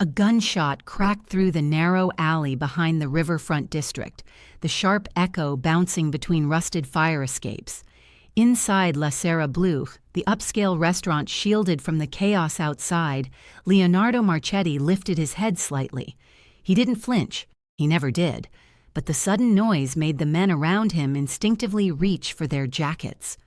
A gunshot cracked through the narrow alley behind the riverfront district, the sharp echo bouncing between rusted fire escapes. Inside La Serra Blue, the upscale restaurant shielded from the chaos outside, Leonardo Marchetti lifted his head slightly. He didn't flinch. He never did. But the sudden noise made the men around him instinctively reach for their jackets.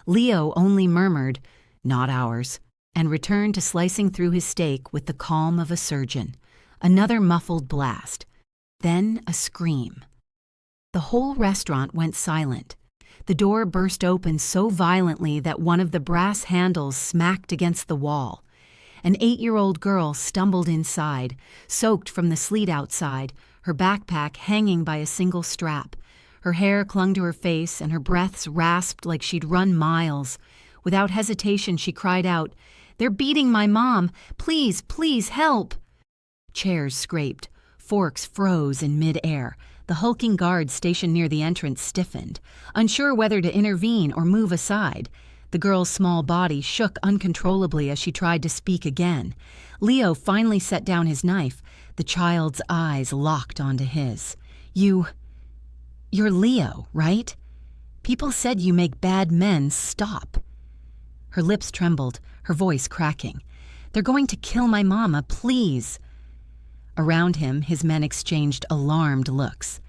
Leo only murmured, "Not ours," and returned to slicing through his steak with the calm of a surgeon. Another muffled blast. Then a scream. The whole restaurant went silent. The door burst open so violently that one of the brass handles smacked against the wall. An 8-year-old girl stumbled inside, soaked from the sleet outside, her backpack hanging by a single strap. Her hair clung to her face and her breaths rasped like she'd run miles. Without hesitation, she cried out, "They're beating my mom! Please, please, help!" Chairs scraped. Forks froze in mid-air. The hulking guards stationed near the entrance stiffened, unsure whether to intervene or move aside. The girl's small body shook uncontrollably as she tried to speak again. Leo finally set down his knife. The child's eyes locked onto his. You're Leo, right? People said you make bad men stop." Her lips trembled, her voice cracking. "They're going to kill my mama, please." Around him, his men exchanged alarmed looks.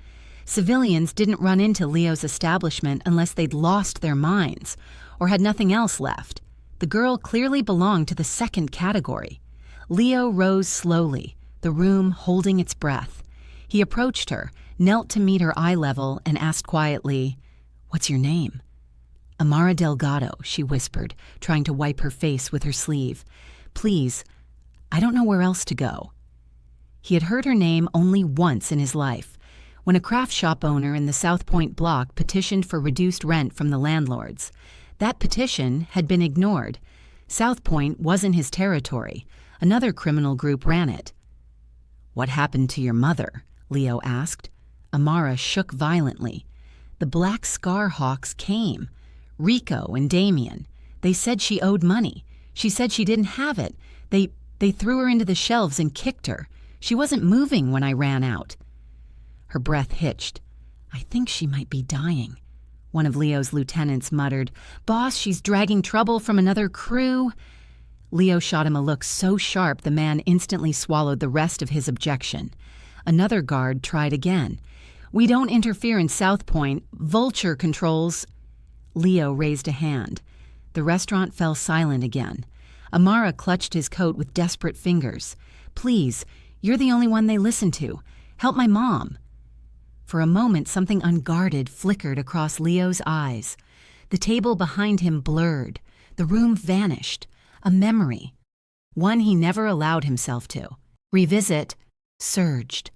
Civilians didn't run into Leo's establishment unless they'd lost their minds or had nothing else left. The girl clearly belonged to the second category. Leo rose slowly, the room holding its breath. He approached her, knelt to meet her eye level, and asked quietly, "What's your name?" "Amara Delgado," she whispered, trying to wipe her face with her sleeve. "Please, I don't know where else to go." He had heard her name only once in his life, when a craft shop owner in the South Point block petitioned for reduced rent from the landlords. That petition had been ignored. South Point wasn't his territory. Another criminal group ran it. "What happened to your mother?" Leo asked. Amara shook violently. "The Black Scar Hawks came. Rico and Damien. They said she owed money. She said she didn't have it. They threw her into the shelves and kicked her. She wasn't moving when I ran out." Her breath hitched. "I think she might be dying." One of Leo's lieutenants muttered, "Boss, she's dragging trouble from another crew." Leo shot him a look so sharp the man instantly swallowed the rest of his objection. Another guard tried again. "We don't interfere in South Point. Vulture controls." Leo raised a hand. The restaurant fell silent again. Amara clutched his coat with desperate fingers. "Please, you're the only one they listen to. Help my mom." For a moment, something unguarded flickered across Leo's eyes. The table behind him blurred. The room vanished. A memory. One he never allowed himself to revisit surged.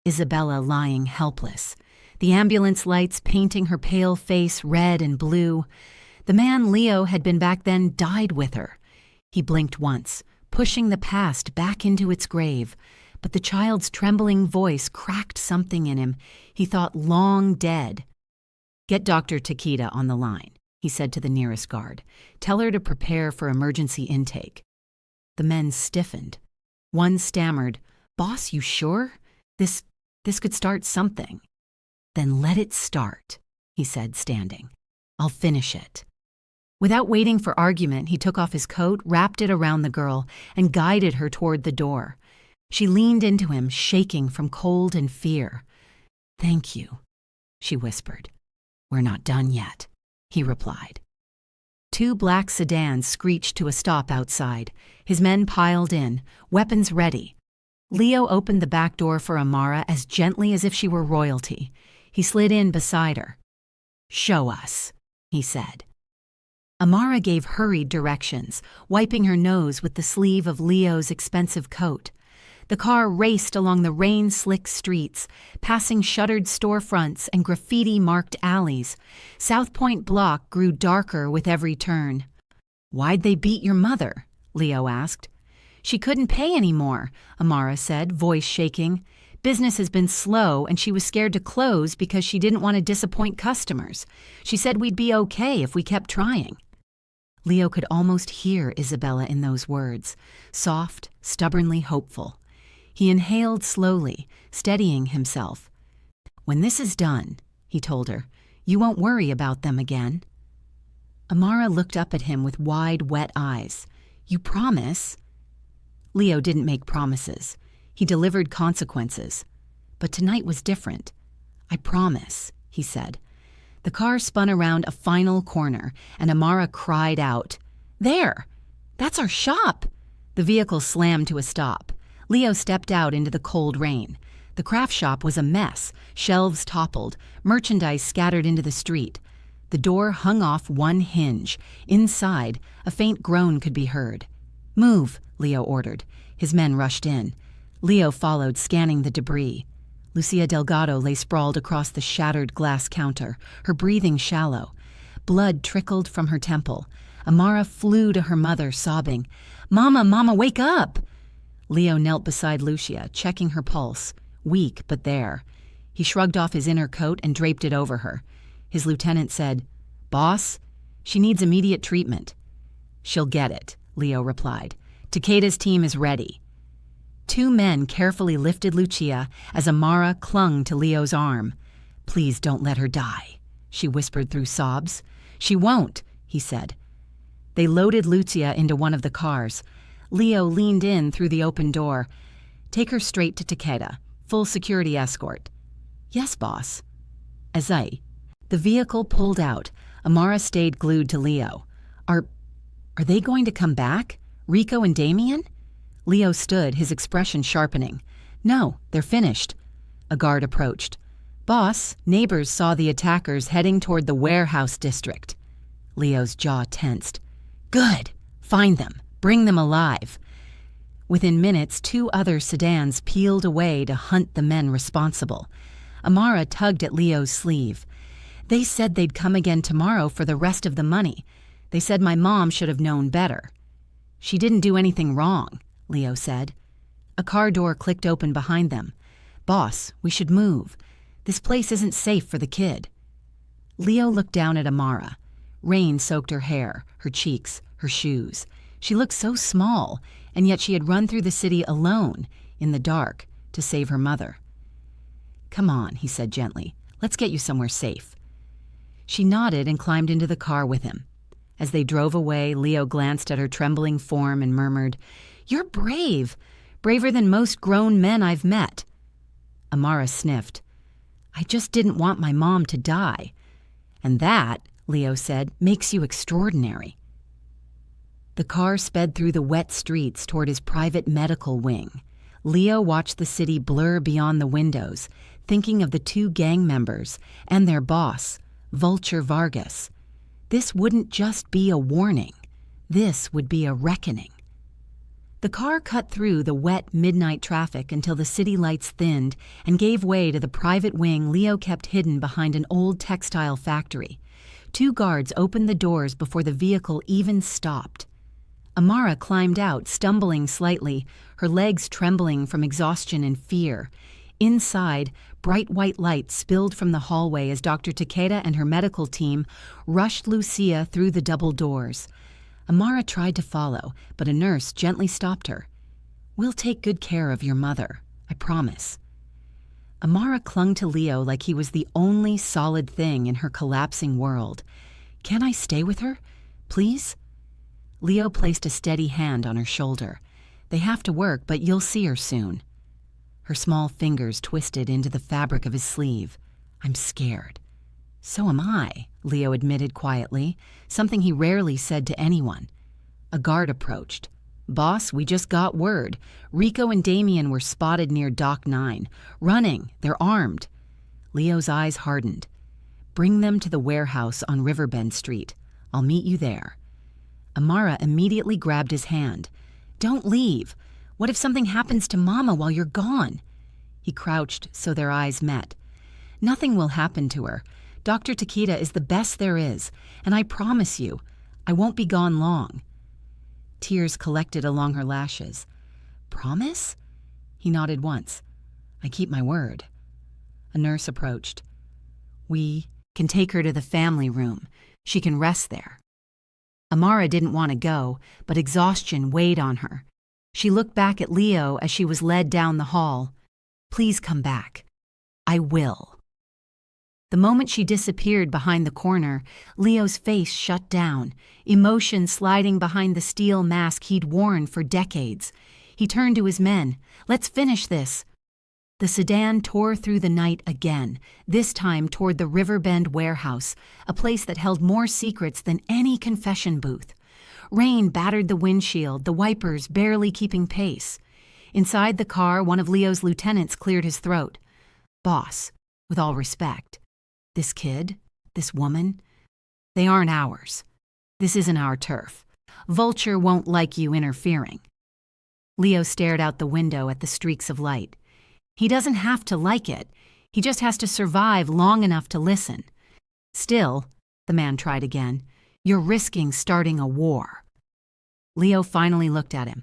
Isabella lying helpless. The ambulance lights painting her pale face red and blue. The man Leo had been back then died with her. He blinked once, pushing the past back into its grave. But the child's trembling voice cracked something in him. He thought long dead. "Get Dr. Takeda on the line," he said to the nearest guard. "Tell her to prepare for emergency intake." The men stiffened. One stammered, "Boss, you sure? This could start something." "Then let it start," he said, standing. "I'll finish it." Without waiting for argument, he took off his coat, wrapped it around the girl, and guided her toward the door. She leaned into him, shaking from cold and fear. "Thank you," she whispered. "We're not done yet," he replied. 2 black sedans screeched to a stop outside. His men piled in, weapons ready. Leo opened the back door for Amara as gently as if she were royalty. He slid in beside her. "Show us," he said. Amara gave hurried directions, wiping her nose with the sleeve of Leo's expensive coat. The car raced along the rain-slick streets, passing shuttered storefronts and graffiti-marked alleys. South Point block grew darker with every turn. "Why'd they beat your mother?" Leo asked. "She couldn't pay anymore," Amara said, voice shaking. "Business has been slow, and she was scared to close because she didn't want to disappoint customers. She said we'd be okay if we kept trying." Leo could almost hear Isabella in those words, soft, stubbornly hopeful. He inhaled slowly, steadying himself. "When this is done," he told her, "you won't worry about them again." Amara looked up at him with wide, wet eyes. "You promise?" Leo didn't make promises. He delivered consequences. But tonight was different. "I promise," he said. The car spun around a final corner, and Amara cried out, "There! That's our shop!" The vehicle slammed to a stop. Leo stepped out into the cold rain. The craft shop was a mess, shelves toppled, merchandise scattered into the street. The door hung off one hinge. Inside, a faint groan could be heard. "Move," Leo ordered. His men rushed in. Leo followed, scanning the debris. Lucia Delgado lay sprawled across the shattered glass counter, her breathing shallow. Blood trickled from her temple. Amara flew to her mother, sobbing, "Mama, Mama, wake up!" Leo knelt beside Lucia, checking her pulse. Weak, but there. He shrugged off his inner coat and draped it over her. His lieutenant said, "Boss, she needs immediate treatment." "She'll get it," Leo replied. "Takeda's team is ready." Two men carefully lifted Lucia as Amara clung to Leo's arm. "Please don't let her die," she whispered through sobs. "She won't," he said. They loaded Lucia into one of the cars. Leo leaned in through the open door. "Take her straight to Takeda. Full security escort." "Yes, boss." Azai. The vehicle pulled out. Amara stayed glued to Leo. Are they going to come back? Rico and Damien?" Leo stood, his expression sharpening. "No, they're finished." A guard approached. "Boss, neighbors saw the attackers heading toward the warehouse district." Leo's jaw tensed. "Good. Find them. Bring them alive." Within minutes, two other sedans peeled away to hunt the men responsible. Amara tugged at Leo's sleeve. "They said they'd come again tomorrow for the rest of the money. They said my mom should have known better." "She didn't do anything wrong," Leo said. A car door clicked open behind them. "Boss, we should move. This place isn't safe for the kid." Leo looked down at Amara. Rain soaked her hair, her cheeks, her shoes. She looked so small, and yet she had run through the city alone, in the dark, to save her mother. "Come on," he said gently. "Let's get you somewhere safe." She nodded and climbed into the car with him. As they drove away, Leo glanced at her trembling form and murmured, "You're brave, braver than most grown men I've met." Amara sniffed. "I just didn't want my mom to die. And that," Leo said, "makes you extraordinary." The car sped through the wet streets toward his private medical wing. Leo watched the city blur beyond the windows, thinking of the two gang members and their boss, Vulture Vargas. This wouldn't just be a warning. This would be a reckoning. The car cut through the wet midnight traffic until the city lights thinned and gave way to the private wing Leo kept hidden behind an old textile factory. Two guards opened the doors before the vehicle even stopped. Amara climbed out, stumbling slightly, her legs trembling from exhaustion and fear. Inside, bright white light spilled from the hallway as Dr. Takeda and her medical team rushed Lucia through the double doors. Amara tried to follow, but a nurse gently stopped her. "We'll take good care of your mother, I promise." Amara clung to Leo like he was the only solid thing in her collapsing world. "Can I stay with her? Please?" Leo placed a steady hand on her shoulder. "They have to work, but you'll see her soon." Her small fingers twisted into the fabric of his sleeve. "I'm scared." "So am I," Leo admitted quietly, something he rarely said to anyone. A guard approached. "Boss, we just got word. Rico and Damien were spotted near Dock 9. Running. They're armed." Leo's eyes hardened. "Bring them to the warehouse on Riverbend Street. I'll meet you there." Amara immediately grabbed his hand. "Don't leave. What if something happens to Mama while you're gone?" He crouched so their eyes met. "Nothing will happen to her. Dr. Takeda is the best there is, and I promise you, I won't be gone long." Tears collected along her lashes. "Promise?" He nodded once. "I keep my word." A nurse approached. "We can take her to the family room. She can rest there." Amara didn't want to go, but exhaustion weighed on her. She looked back at Leo as she was led down the hall. "Please come back. I will." The moment she disappeared behind the corner, Leo's face shut down, emotion sliding behind the steel mask he'd worn for decades. He turned to his men. "Let's finish this." The sedan tore through the night again, this time toward the Riverbend warehouse, a place that held more secrets than any confession booth. Rain battered the windshield, the wipers barely keeping pace. Inside the car, one of Leo's lieutenants cleared his throat. "Boss, with all respect, this kid, this woman, they aren't ours. This isn't our turf. Vulture won't like you interfering." Leo stared out the window at the streaks of light. He doesn't have to like it. He just has to survive long enough to listen. "Still," the man tried again, "you're risking starting a war." Leo finally looked at him.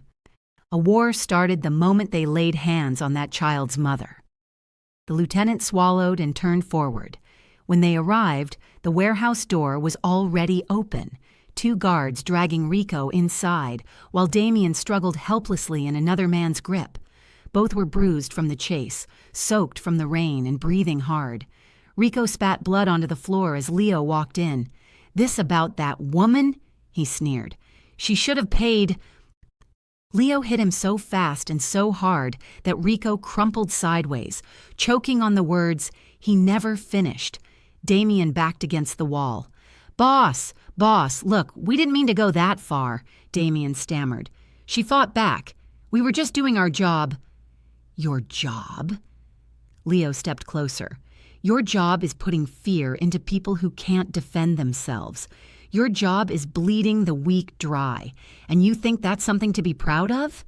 A war started the moment they laid hands on that child's mother. The lieutenant swallowed and turned forward. When they arrived, the warehouse door was already open, 2 guards dragging Rico inside, while Damien struggled helplessly in another man's grip. Both were bruised from the chase, soaked from the rain and breathing hard. Rico spat blood onto the floor as Leo walked in. "This about that woman?" he sneered. "She should have paid—" Leo hit him so fast and so hard that Rico crumpled sideways, choking on the words he never finished. Damien backed against the wall. Boss, look, we didn't mean to go that far," Damien stammered. "She fought back. We were just doing our job." "Your job?" Leo stepped closer. "Your job is putting fear into people who can't defend themselves. Your job is bleeding the weak dry, and you think that's something to be proud of?"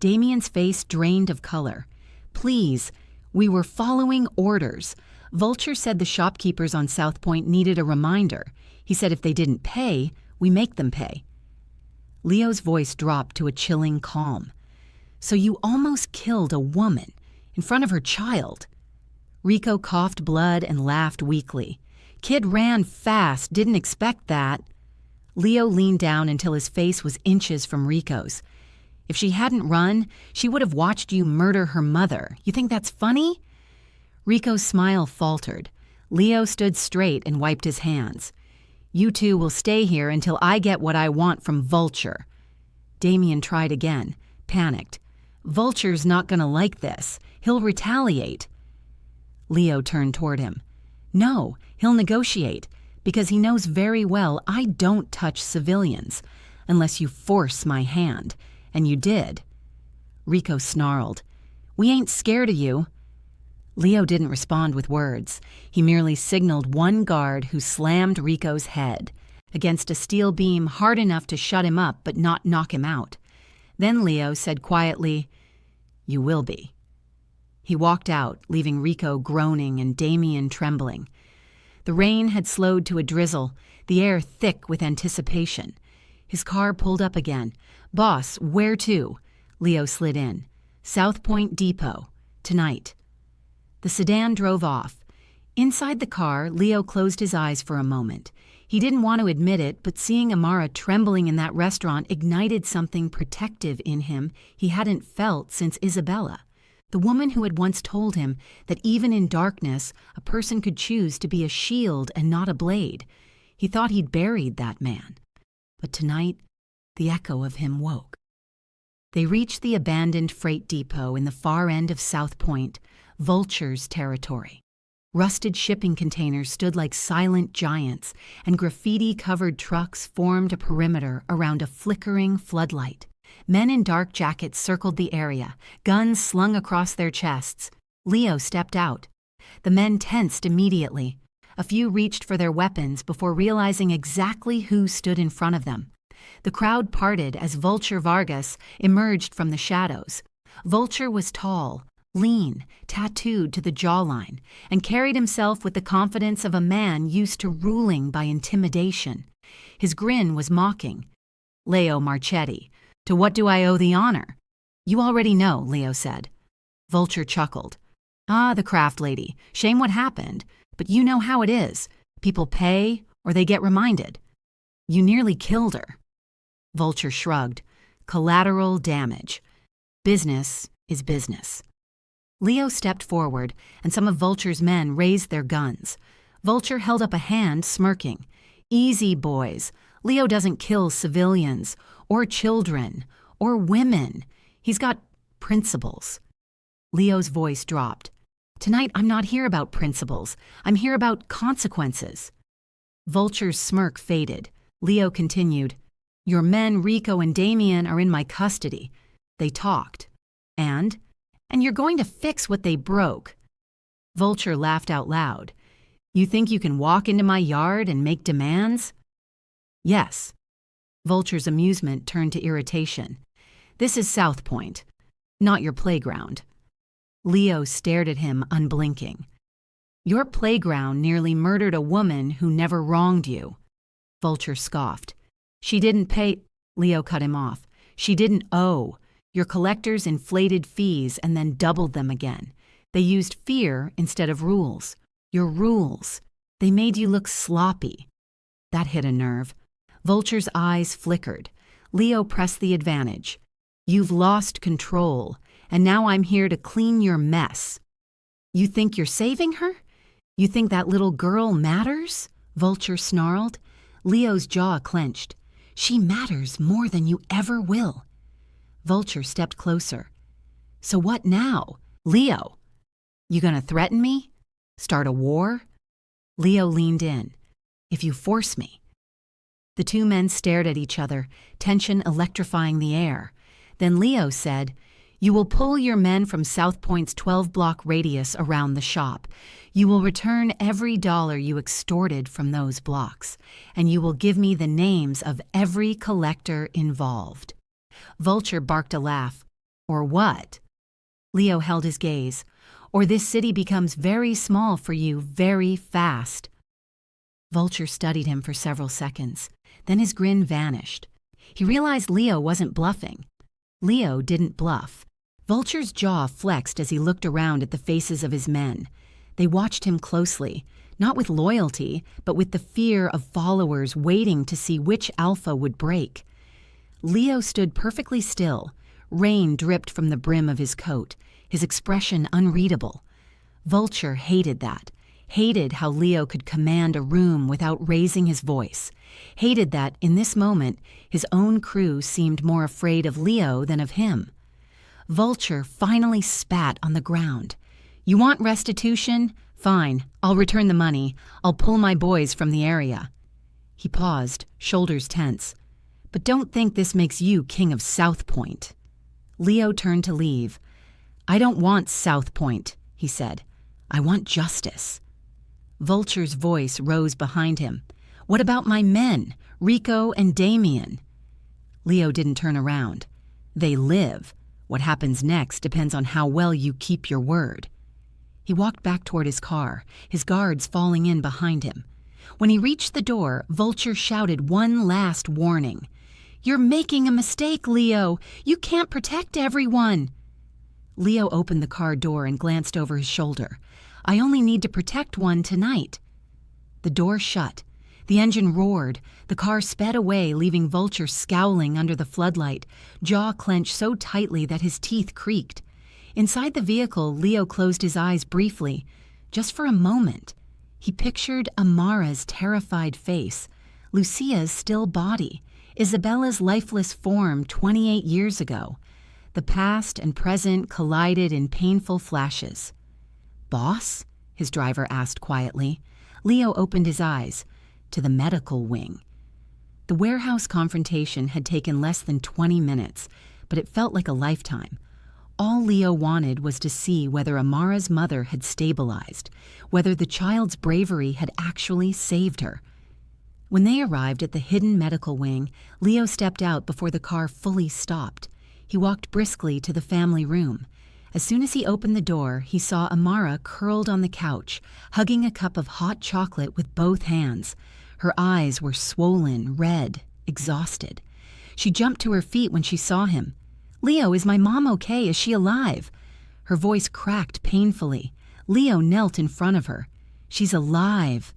Damien's face drained of color. "Please, we were following orders. Vulture said the shopkeepers on South Point needed a reminder. He said if they didn't pay, we make them pay." Leo's voice dropped to a chilling calm. "So you almost killed a woman in front of her child?" Rico coughed blood and laughed weakly. "Kid ran fast, didn't expect that." Leo leaned down until his face was inches from Rico's. "If she hadn't run, she would have watched you murder her mother. You think that's funny?" Rico's smile faltered. Leo stood straight and wiped his hands. "You two will stay here until I get what I want from Vulture." Damien tried again, panicked. "Vulture's not gonna like this. He'll retaliate." Leo turned toward him. "No, he'll negotiate, because he knows very well I don't touch civilians, unless you force my hand, and you did." Rico snarled. "We ain't scared of you." Leo didn't respond with words. He merely signaled one guard who slammed Rico's head against a steel beam hard enough to shut him up but not knock him out. Then Leo said quietly, "You will be." He walked out, leaving Rico groaning and Damien trembling. The rain had slowed to a drizzle, the air thick with anticipation. His car pulled up again. "Boss, where to?" Leo slid in. "South Point Depot. Tonight." The sedan drove off. Inside the car, Leo closed his eyes for a moment. He didn't want to admit it, but seeing Amara trembling in that restaurant ignited something protective in him he hadn't felt since Isabella, the woman who had once told him that even in darkness, a person could choose to be a shield and not a blade. He thought he'd buried that man. But tonight, the echo of him woke. They reached the abandoned freight depot in the far end of South Point, Vulture's territory. Rusted shipping containers stood like silent giants, and graffiti-covered trucks formed a perimeter around a flickering floodlight. Men in dark jackets circled the area, guns slung across their chests. Leo stepped out. The men tensed immediately. A few reached for their weapons before realizing exactly who stood in front of them. The crowd parted as Vulture Vargas emerged from the shadows. Vulture was tall, lean, tattooed to the jawline, and carried himself with the confidence of a man used to ruling by intimidation. His grin was mocking. "Leo Marchetti, to what do I owe the honor?" "You already know," Leo said. Vulture chuckled. "Ah, the craft lady. Shame what happened, but you know how it is. People pay, or they get reminded. You nearly killed her." Vulture shrugged. Collateral damage. Business is business. Leo stepped forward, and some of Vulture's men raised their guns. Vulture held up a hand, smirking. Easy, boys. Leo doesn't kill civilians, or children, or women. He's got principles. Leo's voice dropped. Tonight, I'm not here about principles. I'm here about consequences. Vulture's smirk faded. Leo continued, Your men, Rico and Damien, are in my custody. They talked. And you're going to fix what they broke. Vulture laughed out loud. You think you can walk into my yard and make demands? Yes. Vulture's amusement turned to irritation. This is South Point, not your playground. Leo stared at him, unblinking. Your playground nearly murdered a woman who never wronged you. Vulture scoffed. She didn't pay. Leo cut him off. She didn't owe. Your collectors inflated fees and then doubled them again. They used fear instead of rules. Your rules. They made you look sloppy. That hit a nerve. Vulture's eyes flickered. Leo pressed the advantage. You've lost control, and now I'm here to clean your mess. You think you're saving her? You think that little girl matters? Vulture snarled. Leo's jaw clenched. She matters more than you ever will. Vulture stepped closer. So what now? Leo, you gonna threaten me? Start a war? Leo leaned in. If you force me. The two men stared at each other, tension electrifying the air. Then Leo said, You will pull your men from South Point's 12-block radius around the shop. You will return every dollar you extorted from those blocks, and you will give me the names of every collector involved. Vulture barked a laugh. Or what? Leo held his gaze. Or this city becomes very small for you very fast. Vulture studied him for several seconds. Then his grin vanished. He realized Leo wasn't bluffing. Leo didn't bluff. Vulture's jaw flexed as he looked around at the faces of his men. They watched him closely, not with loyalty, but with the fear of followers waiting to see which alpha would break. Leo stood perfectly still. Rain dripped from the brim of his coat, his expression unreadable. Vulture hated that. Hated how Leo could command a room without raising his voice. Hated that, in this moment, his own crew seemed more afraid of Leo than of him. Vulture finally spat on the ground. You want restitution? Fine, I'll return the money. I'll pull my boys from the area. He paused, shoulders tense. But don't think this makes you king of South Point. Leo turned to leave. I don't want South Point, he said. I want justice. Vulture's voice rose behind him. What about my men, Rico and Damien? Leo didn't turn around. They live. What happens next depends on how well you keep your word. He walked back toward his car, his guards falling in behind him. When he reached the door, Vulture shouted one last warning. You're making a mistake, Leo. You can't protect everyone. Leo opened the car door and glanced over his shoulder. I only need to protect one tonight. The door shut. The engine roared. The car sped away, leaving Vulture scowling under the floodlight, jaw clenched so tightly that his teeth creaked. Inside the vehicle, Leo closed his eyes briefly, just for a moment. He pictured Amara's terrified face, Lucia's still body, Isabella's lifeless form 28 years ago. The past and present collided in painful flashes. Boss? His driver asked quietly. Leo opened his eyes. To the medical wing. The warehouse confrontation had taken less than 20 minutes, but it felt like a lifetime. All Leo wanted was to see whether Amara's mother had stabilized, whether the child's bravery had actually saved her. When they arrived at the hidden medical wing, Leo stepped out before the car fully stopped. He walked briskly to the family room. As soon as he opened the door, he saw Amara curled on the couch, hugging a cup of hot chocolate with both hands. Her eyes were swollen, red, exhausted. She jumped to her feet when she saw him. Leo, is my mom okay? Is she alive? Her voice cracked painfully. Leo knelt in front of her. She's alive.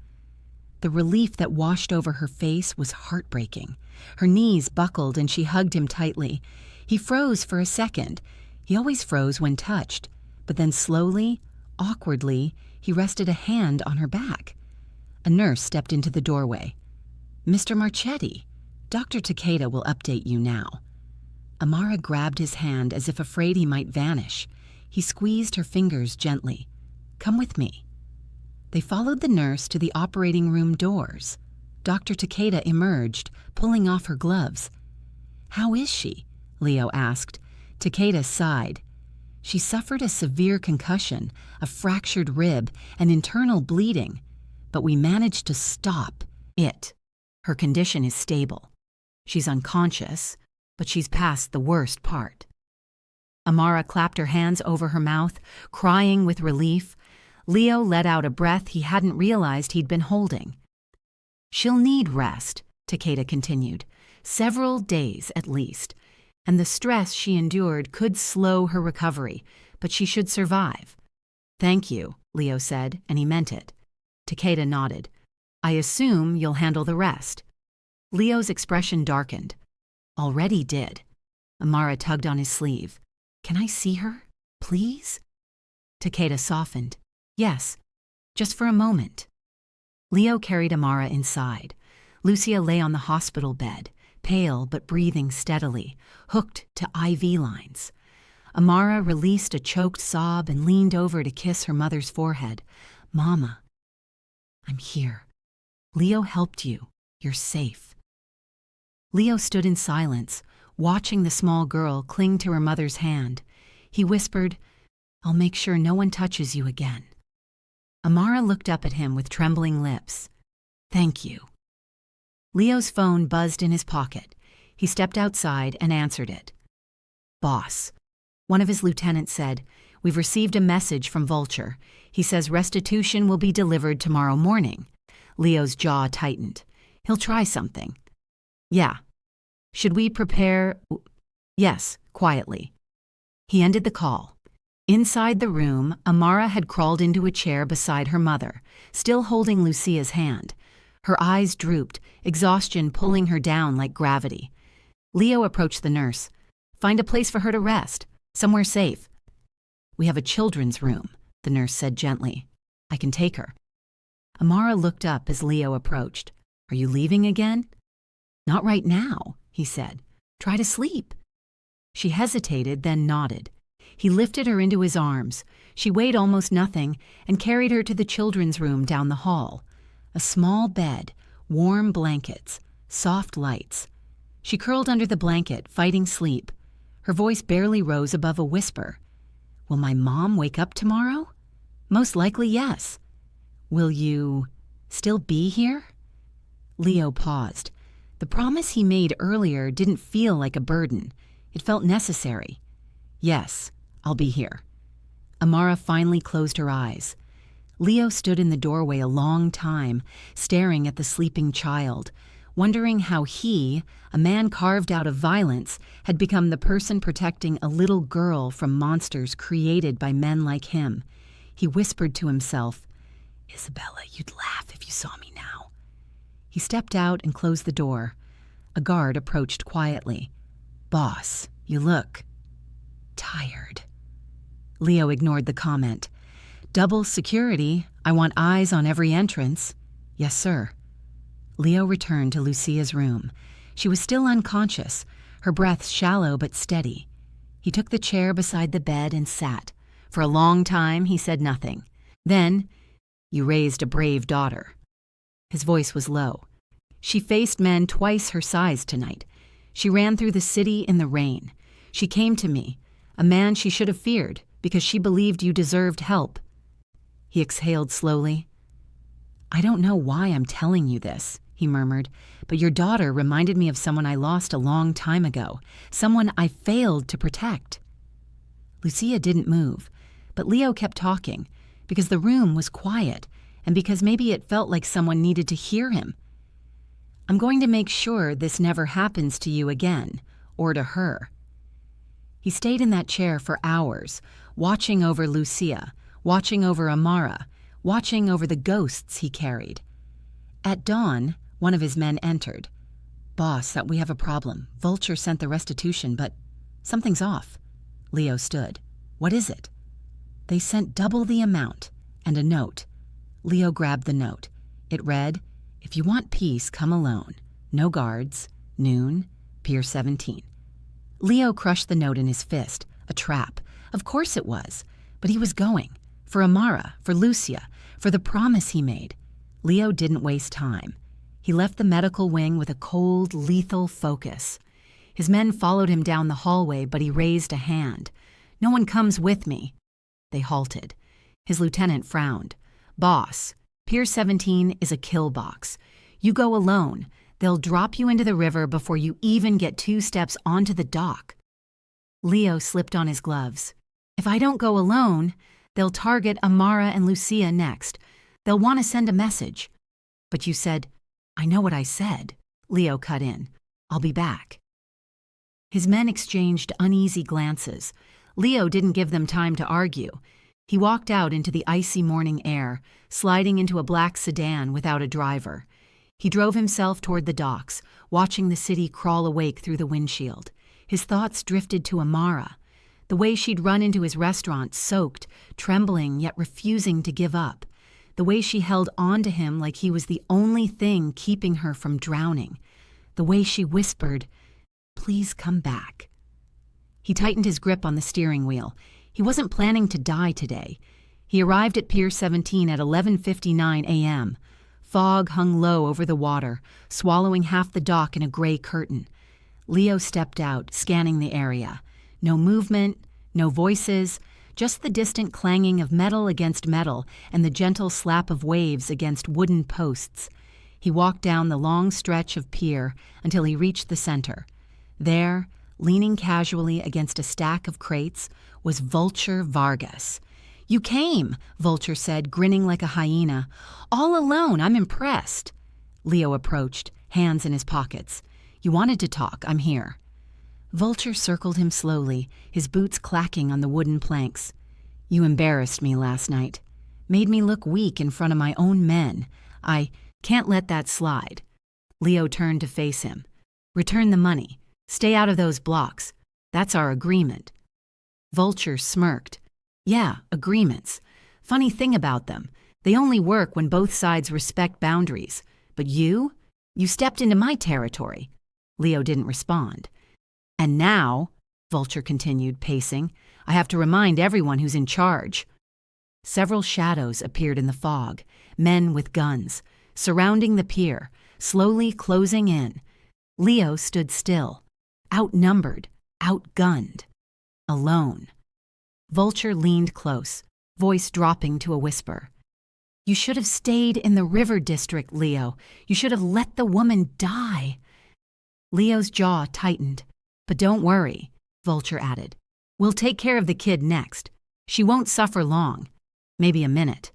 The relief that washed over her face was heartbreaking. Her knees buckled and she hugged him tightly. He froze for a second. He always froze when touched, but then slowly, awkwardly, he rested a hand on her back. A nurse stepped into the doorway. "Mr. Marchetti, Dr. Takeda will update you now." Amara grabbed his hand as if afraid he might vanish. He squeezed her fingers gently. "Come with me." They followed the nurse to the operating room doors. Dr. Takeda emerged, pulling off her gloves. "How is she?" Leo asked. Takeda sighed. "She suffered a severe concussion, a fractured rib, and internal bleeding, but we managed to stop it. Her condition is stable. She's unconscious, but she's past the worst part." Amara clapped her hands over her mouth, crying with relief. Leo let out a breath he hadn't realized he'd been holding. "She'll need rest," Takeda continued, "several days at least, and the stress she endured could slow her recovery, but she should survive." "Thank you," Leo said, and he meant it. Takeda nodded. "I assume you'll handle the rest." Leo's expression darkened. "Already did." Amara tugged on his sleeve. "Can I see her, please?" Takeda softened. "Yes, just for a moment." Leo carried Amara inside. Lucia lay on the hospital bed, pale but breathing steadily, hooked to IV lines. Amara released a choked sob and leaned over to kiss her mother's forehead. "Mama, I'm here. Leo helped you. You're safe." Leo stood in silence, watching the small girl cling to her mother's hand. He whispered, "I'll make sure no one touches you again." Amara looked up at him with trembling lips. "Thank you." Leo's phone buzzed in his pocket. He stepped outside and answered it. "Boss," one of his lieutenants said, "we've received a message from Vulture. He says restitution will be delivered tomorrow morning." Leo's jaw tightened. "He'll try something." "Yeah. Should we prepare?" "Yes," quietly. He ended the call. Inside the room, Amara had crawled into a chair beside her mother, still holding Lucia's hand. Her eyes drooped, exhaustion pulling her down like gravity. Leo approached the nurse. "Find a place for her to rest, somewhere safe." "We have a children's room," the nurse said gently. "I can take her." Amara looked up as Leo approached. "Are you leaving again?" "Not right now," he said. "Try to sleep." She hesitated, then nodded. He lifted her into his arms. She weighed almost nothing and carried her to the children's room down the hall. A small bed, warm blankets, soft lights. She curled under the blanket, fighting sleep. Her voice barely rose above a whisper. "Will my mom wake up tomorrow?" "Most likely, yes." "Will you still be here?" Leo paused. The promise he made earlier didn't feel like a burden. It felt necessary. "Yes, I'll be here." Amara finally closed her eyes. Leo stood in the doorway a long time, staring at the sleeping child, wondering how he, a man carved out of violence, had become the person protecting a little girl from monsters created by men like him. He whispered to himself, "Isabella, you'd laugh if you saw me now." He stepped out and closed the door. A guard approached quietly. "Boss, you look tired." Leo ignored the comment. "Double security. I want eyes on every entrance." "Yes, sir." Leo returned to Lucia's room. She was still unconscious, her breath shallow but steady. He took the chair beside the bed and sat. For a long time, he said nothing. Then, "You raised a brave daughter." His voice was low. "She faced men twice her size tonight. She ran through the city in the rain. She came to me, a man she should have feared, because she believed you deserved help." He exhaled slowly. "I don't know why I'm telling you this," he murmured, "but your daughter reminded me of someone I lost a long time ago, someone I failed to protect." Lucia didn't move, but Leo kept talking, because the room was quiet, and because maybe it felt like someone needed to hear him. "I'm going to make sure this never happens to you again, or to her." He stayed in that chair for hours, watching over Lucia, watching over Amara, watching over the ghosts he carried. At dawn, one of his men entered. Boss, that we have a problem. Vulture sent the restitution, but something's off. Leo stood. What is it? They sent double the amount and a note. Leo grabbed the note. It read, "If you want peace, come alone. No guards. Noon. Pier 17. Leo crushed the note in his fist. A trap. Of course it was. But he was going. For Amara, for Lucia, for the promise he made. Leo didn't waste time. He left the medical wing with a cold, lethal focus. His men followed him down the hallway, but he raised a hand. "No one comes with me." They halted. His lieutenant frowned. "Boss, Pier 17 is a kill box. You go alone. They'll drop you into the river before you even get 2 steps onto the dock." Leo slipped on his gloves. "If I don't go alone, they'll target Amara and Lucia next. They'll want to send a message." "But you said—" "I know what I said," Leo cut in. "I'll be back." His men exchanged uneasy glances. Leo didn't give them time to argue. He walked out into the icy morning air, sliding into a black sedan without a driver. He drove himself toward the docks, watching the city crawl awake through the windshield. His thoughts drifted to Amara, the way she'd run into his restaurant, soaked, trembling yet refusing to give up, the way she held on to him like he was the only thing keeping her from drowning, the way she whispered, "Please come back." He tightened his grip on the steering wheel. He wasn't planning to die today. He arrived at Pier 17 at 11:59 a.m. Fog hung low over the water, swallowing half the dock in a gray curtain. Leo stepped out, scanning the area. No movement, no voices, just the distant clanging of metal against metal and the gentle slap of waves against wooden posts. He walked down the long stretch of pier until he reached the center. There, leaning casually against a stack of crates, was Vulture Vargas. "You came," Vulture said, grinning like a hyena. "All alone, I'm impressed." Leo approached, hands in his pockets. "You wanted to talk, I'm here." Vulture circled him slowly, his boots clacking on the wooden planks. "You embarrassed me last night. Made me look weak in front of my own men. I can't let that slide." Leo turned to face him. "Return the money. Stay out of those blocks. That's our agreement." Vulture smirked. "Yeah, agreements. Funny thing about them, they only work when both sides respect boundaries. But you stepped into my territory." Leo didn't respond. "And now," Vulture continued, pacing, "I have to remind everyone who's in charge." Several shadows appeared in the fog, men with guns, surrounding the pier, slowly closing in. Leo stood still, outnumbered, outgunned, alone. Vulture leaned close, voice dropping to a whisper. "You should have stayed in the river district, Leo. You should have let the woman die." Leo's jaw tightened. "But don't worry," Vulture added. "We'll take care of the kid next. She won't suffer long. Maybe a minute."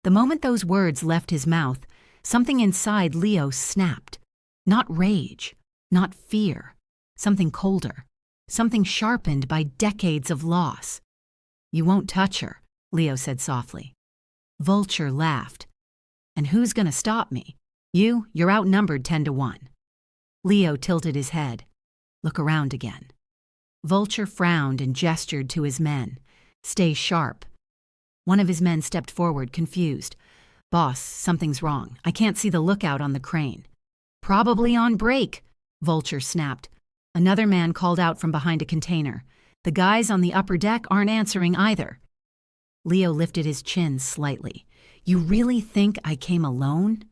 The moment those words left his mouth, something inside Leo snapped. Not rage, not fear. Something colder. Something sharpened by decades of loss. "You won't touch her," Leo said softly. Vulture laughed. "And who's gonna stop me? You're outnumbered 10-1. Leo tilted his head. "Look around again." Vulture frowned and gestured to his men. "Stay sharp." One of his men stepped forward, confused. "Boss, something's wrong. I can't see the lookout on the crane." "Probably on break," Vulture snapped. Another man called out from behind a container. "The guys on the upper deck aren't answering either." Leo lifted his chin slightly. "You really think I came alone?"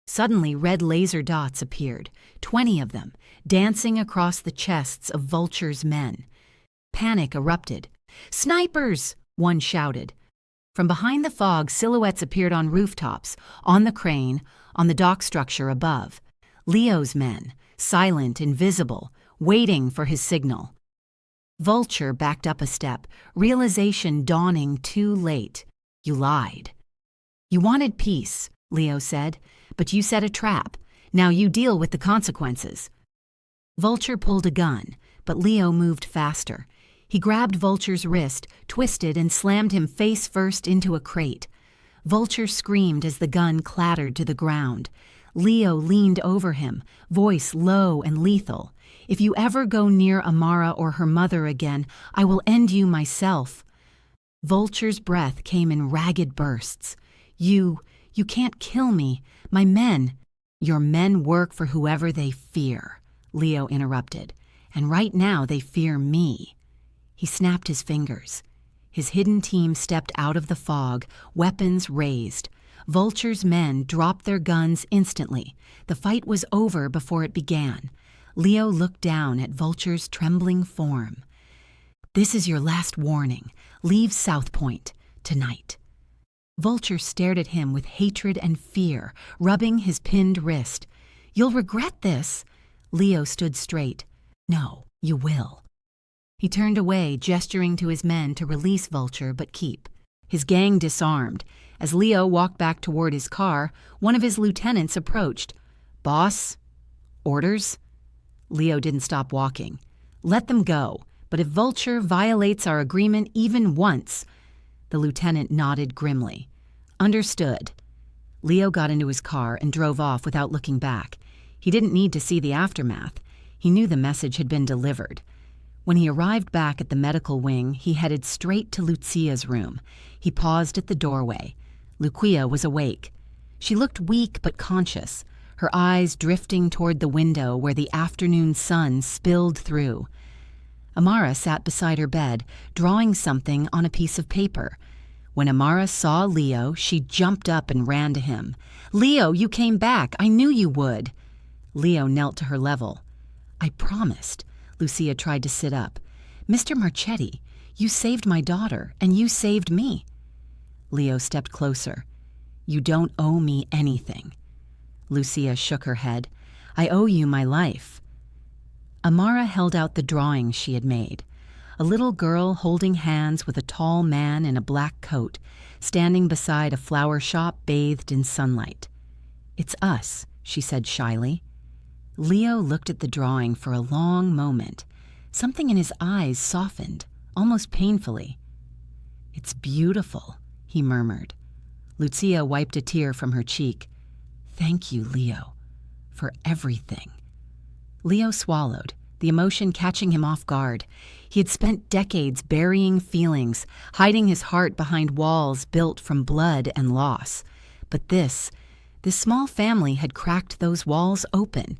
Suddenly, red laser dots appeared, 20 of them, dancing across the chests of Vulture's men. Panic erupted. "Snipers!" one shouted. From behind the fog, silhouettes appeared on rooftops, on the crane, on the dock structure above. Leo's men, silent, invisible, waiting for his signal. Vulture backed up a step, realization dawning too late. "You lied." "You wanted peace," Leo said, "but you set a trap. Now you deal with the consequences." Vulture pulled a gun, but Leo moved faster. He grabbed Vulture's wrist, twisted, and slammed him face first into a crate. Vulture screamed as the gun clattered to the ground. Leo leaned over him, voice low and lethal. "If you ever go near Amara or her mother again, I will end you myself." Vulture's breath came in ragged bursts. You can't kill me. My men." "Your men work for whoever they fear," Leo interrupted. "And right now they fear me." He snapped his fingers. His hidden team stepped out of the fog, weapons raised. Vulture's men dropped their guns instantly. The fight was over before it began. Leo looked down at Vulture's trembling form. "This is your last warning. Leave South Point tonight." Vulture stared at him with hatred and fear, rubbing his pinned wrist. "You'll regret this." Leo stood straight. "No, you will." He turned away, gesturing to his men to release Vulture but keep. His gang disarmed. As Leo walked back toward his car, one of his lieutenants approached. "Boss? Orders?" Leo didn't stop walking. "Let them go, but if Vulture violates our agreement even once—" The lieutenant nodded grimly. "Understood." Leo got into his car and drove off without looking back. He didn't need to see the aftermath. He knew the message had been delivered. When he arrived back at the medical wing, he headed straight to Lucia's room. He paused at the doorway. Lucia was awake. She looked weak but conscious, her eyes drifting toward the window where the afternoon sun spilled through. Amara sat beside her bed, drawing something on a piece of paper. When Amara saw Leo, she jumped up and ran to him. "Leo, you came back. I knew you would." Leo knelt to her level. "I promised." Lucia tried to sit up. "Mr. Marchetti, you saved my daughter, and you saved me." Leo stepped closer. "You don't owe me anything." Lucia shook her head. "I owe you my life." Amara held out the drawing she had made. A little girl holding hands with a tall man in a black coat, standing beside a flower shop bathed in sunlight. "It's us," she said shyly. Leo looked at the drawing for a long moment. Something in his eyes softened, almost painfully. "It's beautiful," he murmured. Lucia wiped a tear from her cheek. "Thank you, Leo, for everything." Leo swallowed, the emotion catching him off guard. He had spent decades burying feelings, hiding his heart behind walls built from blood and loss. But this small family had cracked those walls open.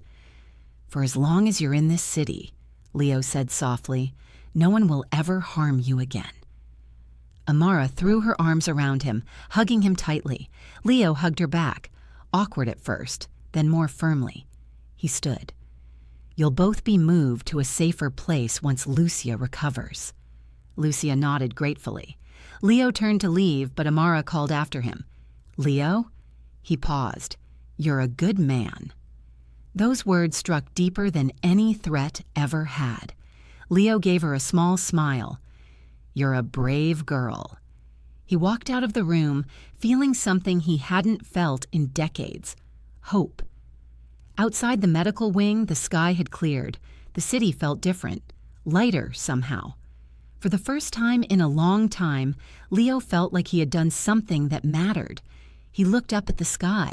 "For as long as you're in this city," Leo said softly, "no one will ever harm you again." Amara threw her arms around him, hugging him tightly. Leo hugged her back, awkward at first, then more firmly. He stood. "You'll both be moved to a safer place once Lucia recovers." Lucia nodded gratefully. Leo turned to leave, but Amara called after him. "Leo?" He paused. "You're a good man." Those words struck deeper than any threat ever had. Leo gave her a small smile. "You're a brave girl." He walked out of the room, feeling something he hadn't felt in decades: hope. Outside the medical wing, the sky had cleared. The city felt different, lighter somehow. For the first time in a long time, Leo felt like he had done something that mattered. He looked up at the sky.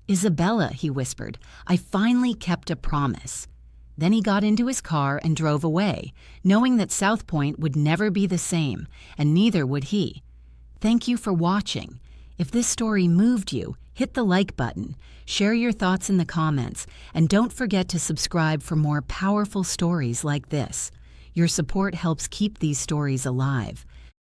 "Isabella," he whispered, "I finally kept a promise." Then he got into his car and drove away, knowing that South Point would never be the same, and neither would he. Thank you for watching. If this story moved you, hit the like button, share your thoughts in the comments, and don't forget to subscribe for more powerful stories like this. Your support helps keep these stories alive.